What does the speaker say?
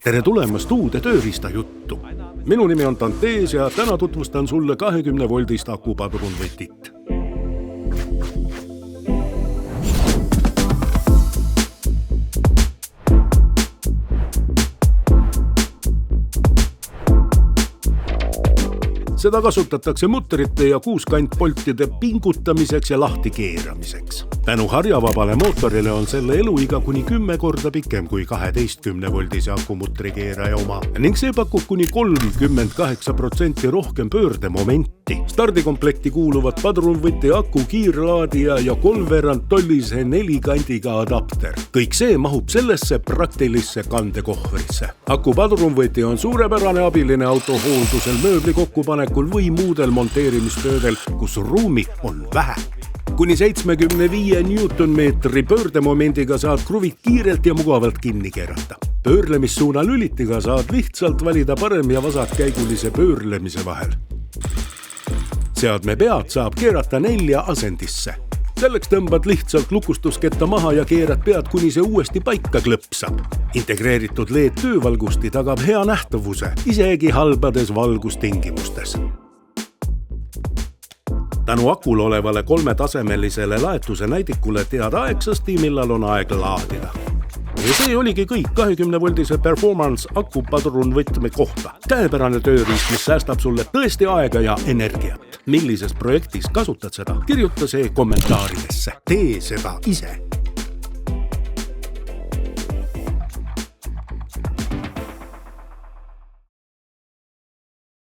Tere tulemast uude tööriistajuttu. Minu nimi on Dantes ja täna tutvustan sulle 20-voldist akupadrunvõtit. Seda kasutatakse mutrite ja kuuskantpoltide pingutamiseks ja lahti keeramiseks. Tänu harjavabale mootorile on selle eluiga kuni 10 korda pikem kui 12-voldise akumutrikeeraja oma ning see pakub kuni 38% rohkem pöördemomenti. Stardikomplekti kuuluvad padrunvõti aku kiirlaadija ja 3/2-tollise 4-kandiga adapter. Kõik see mahub sellesse praktilisse kandekohvrisse. Akupadrunvõti on suurepärane abiline autohooldusel, mööbli kokkupanekul või muudel monteerimistöödel, kus ruumi on vähe. Kuni 75 newtonmeetri pöördemomendiga saad kruvid kiirelt ja mugavalt kinni keerata. Pöörlemissuuna lülitiga saad lihtsalt valida parem- ja vasakkäigulise pöörlemise vahel. Seadme pead saab keerata 4 asendisse. Selleks tõmbad lihtsalt lukustusketta maha ja keerad pead, kuni see uuesti paika klõpsab. Integreeritud LED töövalgusti tagab hea nähtavuse, isegi halbades valgustingimustes. Tänu akul olevale 3-tasemelisele laetuse näidikule tead aegsasti, millal on aeg laadida. Ja see oligi kõik 20-voldise performance akupadrunvõtme kohta. Käepärane tööriist, mis säästab sulle tõesti aega ja energiat. Millises projektis kasutad seda? Kirjuta see kommentaaridesse. Tee seda ise.